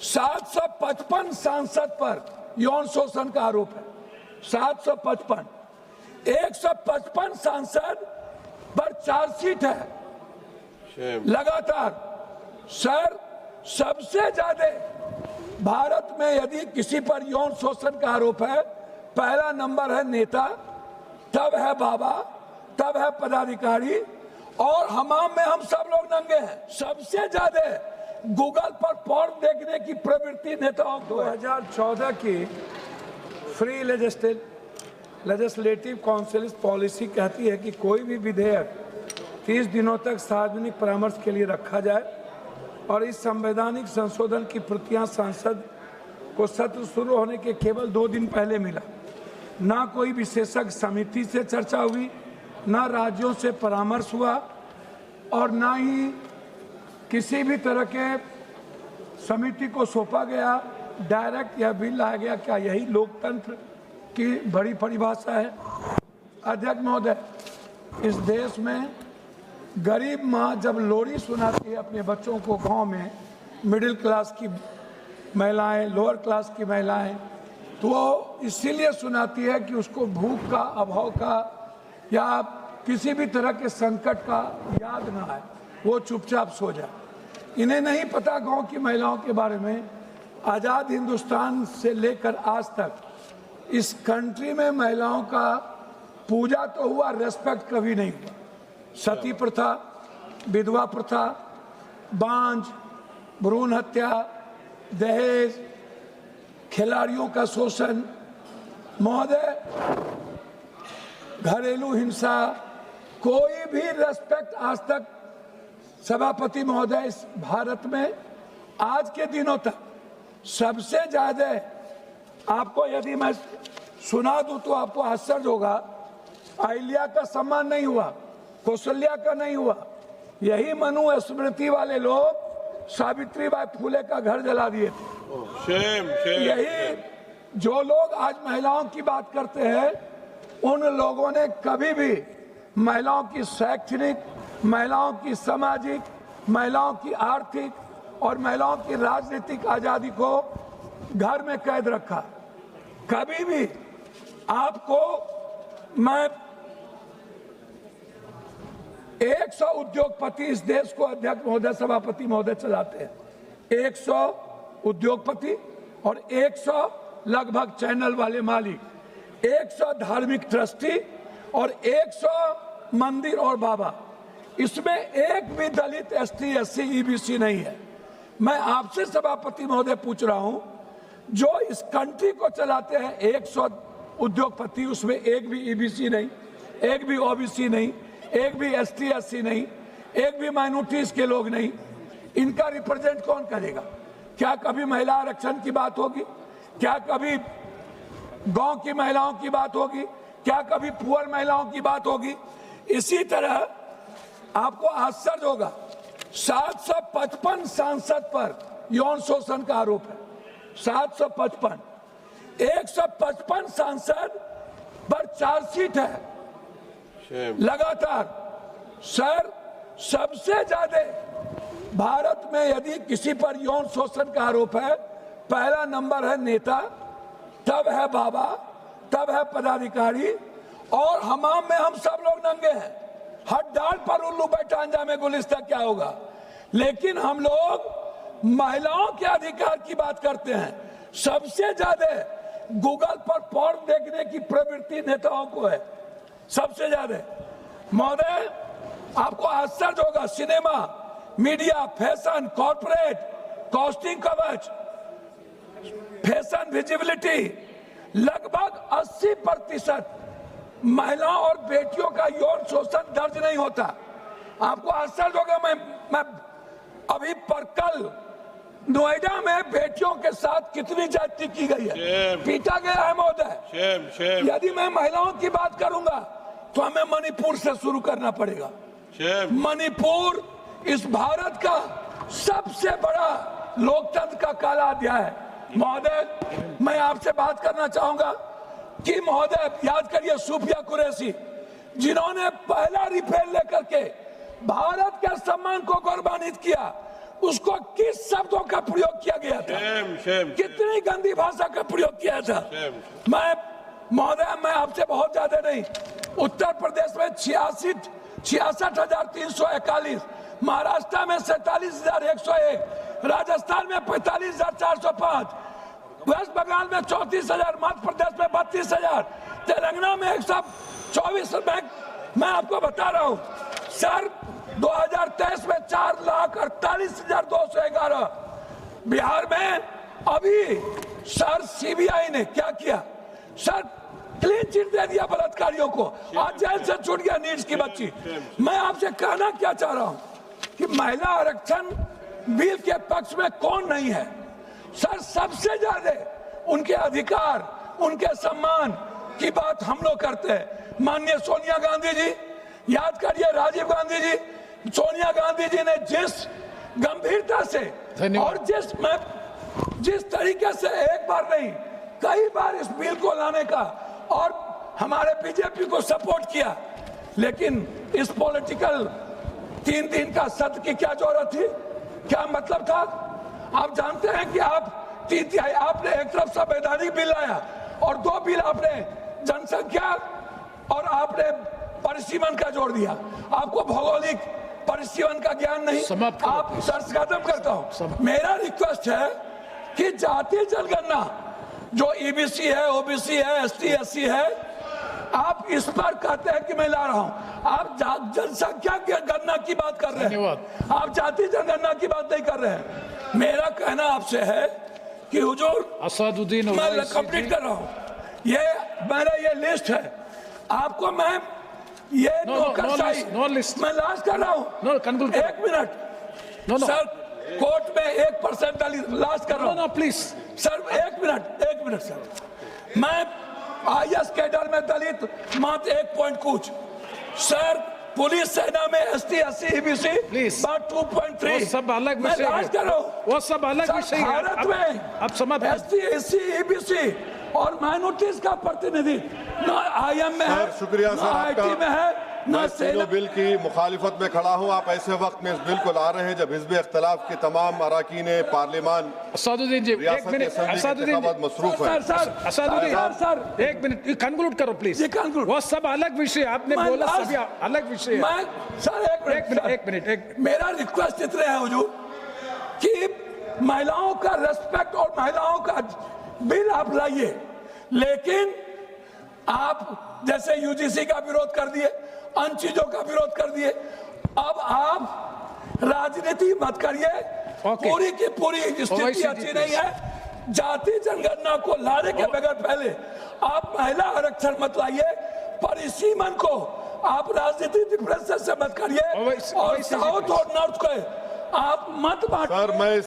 755 सांसद पर यौन शोषण का आरोप है। 755, 155 सांसद पर चार्जशीट है लगातार। सर, सबसे ज्यादा भारत में यदि किसी पर यौन शोषण का आरोप है, पहला नंबर है नेता, तब है बाबा, तब है पदाधिकारी, और हमाम में हम सब लोग नंगे हैं। सबसे ज्यादा गूगल पर पॉर्न देखने की प्रवृत्ति नेताओं को। 2014 की फ्री लेजिस्लेटिव काउंसिल पॉलिसी कहती है कि कोई भी विधेयक 30 दिनों तक सार्वजनिक परामर्श के लिए रखा जाए, और इस संवैधानिक संशोधन की प्रतियां सांसद को सत्र शुरू होने के केवल 2 दिन पहले मिला। ना कोई विशेषज्ञ समिति से चर्चा हुई, ना राज्यों से परामर्श हुआ, और ना ही किसी भी तरह के समिति को सौंपा गया। डायरेक्ट यह बिल लाया गया। क्या यही लोकतंत्र की बड़ी परिभाषा है? अध्यक्ष महोदय, इस देश में गरीब माँ जब लोरी सुनाती है अपने बच्चों को गांव में, मिडिल क्लास की महिलाएं, लोअर क्लास की महिलाएं, तो वो इसीलिए सुनाती है कि उसको भूख का, अभाव का या किसी भी तरह के संकट का याद ना आए, वो चुपचाप सो जाए। इन्हें नहीं पता गांव की महिलाओं के बारे में। आज़ाद हिंदुस्तान से लेकर आज तक इस कंट्री में महिलाओं का पूजा तो हुआ, रेस्पेक्ट कभी नहीं हुआ। सती प्रथा, विधवा प्रथा, बांझ, भ्रूण हत्या, दहेज, खिलाड़ियों का शोषण, महोदय घरेलू हिंसा, कोई भी रेस्पेक्ट आज तक सभापति महोदय इस भारत में आज के दिनों तक सबसे ज्यादा, आपको यदि मैं सुना दूं तो आपको आश्चर्य होगा, अहिल्या का सम्मान नहीं हुआ, कौशल्या का नहीं हुआ। यही मनु स्मृति वाले लोग सावित्रीबाई फुले का घर जला दिए थे। यही जो लोग आज महिलाओं की बात करते हैं, उन लोगों ने कभी भी महिलाओं की शैक्षणिक, महिलाओं की सामाजिक, महिलाओं की आर्थिक और महिलाओं की राजनीतिक आजादी को घर में कैद रखा। कभी भी आपको मैं 100 उद्योगपति इस देश को अध्यक्ष महोदय, सभापति महोदय चलाते हैं। 100 उद्योगपति और 100 लगभग चैनल वाले मालिक, 100 धार्मिक ट्रस्टी और 100 मंदिर और बाबा। इसमें एक भी दलित, एसटी, एससी, ईबीसी नहीं है। मैं आपसे सभापति महोदय पूछ रहा हूं, जो इस कंट्री को चलाते हैं 100 उद्योगपति, उसमें एक भी ईबीसी नहीं, एक भी ओबीसी नहीं, एक भी एसटी, एससी नहीं, एक भी माइनॉरिटीज के लोग नहीं। इनका रिप्रेजेंट कौन करेगा? क्या कभी महिला आरक्षण की बात होगी? क्या कभी गांव की महिलाओं की बात होगी? क्या कभी पुअर महिलाओं की बात होगी? इसी तरह आपको आश्चर्य होगा, 755 सांसद पर यौन शोषण का आरोप है। 755, 155 सांसद पर चार्जशीट है लगातार। सर, सबसे ज्यादा भारत में यदि किसी पर यौन शोषण का आरोप है, पहला नंबर है नेता, तब है बाबा, तब है पदाधिकारी, और हमाम में हम सब लोग नंगे हैं। हर डाल पर उल्लू बैठा, अंजामे गुलिस्ता क्या होगा। लेकिन हम लोग महिलाओं के अधिकार की बात करते हैं। सबसे ज्यादा गूगल पर पॉर्न देखने की प्रवृत्ति नेताओं को है, सबसे ज्यादा। महोदय, आपको आश्चर्य होगा, cinema, media, fashion, corporate, costing कवच, फैशन विजिबिलिटी, लगभग 80% महिलाओं और बेटियों का यौन शोषण दर्ज नहीं होता। आपको आश्चर्य होगा, मैं अभी पर कल नोएडा में बेटियों के साथ कितनी ज्यादती की गई है, पीटा गया है महोदय। यदि मैं महिलाओं की बात करूंगा तो हमें मणिपुर से शुरू करना पड़ेगा। मणिपुर इस भारत का सबसे बड़ा लोकतंत्र का काला अध्याय है। महोदय, मैं आपसे बात करना चाहूंगा कि महोदय याद करिए सूफिया कुरैशी, जिन्होंने पहला रिफेल लेकर के भारत के सम्मान को गौरवान्वित किया, उसको किस शब्दों का प्रयोग किया गया था, कितनी गंदी भाषा का प्रयोग किया था। मैं महोदय, मैं आपसे बहुत ज्यादा नहीं, उत्तर प्रदेश में 66,341, महाराष्ट्र में 47,101, राजस्थान में 45,405, वेस्ट बंगाल में 34,000, मध्य प्रदेश में 32,000, तेलंगाना में 124। मैं आपको बता रहा हूं सर, 2023 में 4,48,211, बिहार में अभी सर सीबीआई ने क्या किया सर, क्लीन चिट दे दिया बलात्कारियों को, आज जेल से छूट गया नीड्स की बच्ची। मैं आपसे कहना क्या चाह रहा हूं कि महिला आरक्षण बिल के पक्ष में कौन नहीं है सर, सबसे ज्यादा उनके अधिकार, उनके सम्मान की बात हम लोग करते हैं। माननीय सोनिया गांधी जी, याद करिए राजीव गांधी जी, सोनिया गांधी जी ने जिस गंभीरता से और जिस तरीके से एक बार नहीं कई बार इस बिल को लाने का और हमारे बीजेपी को सपोर्ट किया, लेकिन इस पॉलिटिकल 3 दिन का सत्र की क्या जरूरत थी, क्या मतलब था। आप जानते हैं कि आपने एक तरफ संवैधानिक बिल लाया और 2 बिल आपने जनसंख्या और आपने परिसीमन का जोड़ दिया। आपको भौगोलिक परिसीमन का ज्ञान नहीं, आप सर्च खत्म करता हूं। मेरा रिक्वेस्ट है कि जातीय जनगणना जो ईबीसी है, ओबीसी है, एसटी एससी है, आप इस पर कहते हैं कि मैं ला रहा हूं, आप जनसंख्या की गणना की बात कर रहे हैं, आप जातीय जनगणना की बात नहीं कर रहे हैं। मेरा कहना आपसे है कि हुजूर, असदुद्दीन, मैं कंप्लीट कर रहा हूं, ये मेरा ये लिस्ट है, आपको मैं ये नौकरशाही, मैं लास्ट कर रहा हूं, 1 मिनट सर, कोर्ट में 1% लास्ट कर रहा हूं, प्लीज सर 1 मिनट सर, मैं आईएएस कैडर में दलित मात्र 1 पॉइंट कुछ सर, पुलिस सेना में एसटी एससी ईबीसी बात 2.3, वो सब अलग विषय है, वो सब अलग विषय है। भारत में अब समझ एसटी एससी ईबीसी और माइनॉरिटीज का प्रतिनिधि न आईएम में है, शुक्रिया न सर आईटी में है, मैं तीनों बिल की मुखालिफत में खड़ा हूं। आप ऐसे वक्त में इस बिल को ला रहे हैं जब हिज़्ब इख्तिलाफ के तमाम अरकान पार्लियामान असदुद्दीन जी, एक मिनट, असदुद्दीन जी, मसरूफ है। असदुद्दीन सर, 1 मिनट कंक्लूड करो प्लीज। वो सब अलग विषय, आपने बोला सभी अलग विषय। सर 1 मिनट, मेरा रिक्वेस्ट इतने है हुजूर कि महिलाओं का रेस्पेक्ट और महिलाओं का बिल आप लाइए, लेकिन आप जैसे यूजीसी का विरोध कर दिए, अन्य चीजों का विरोध कर दिए, अब आप राजनीति मत करिए। पूरी की पूरी स्थिति अच्छी नहीं है। जाति जनगणना को लाने के बगैर पहले आप महिला आरक्षण मत लाइए, परिसीमन को आप राजनीतिक डिफरेंसेस से मत करिए, और साउथ और नॉर्थ को आप मत बांटिए।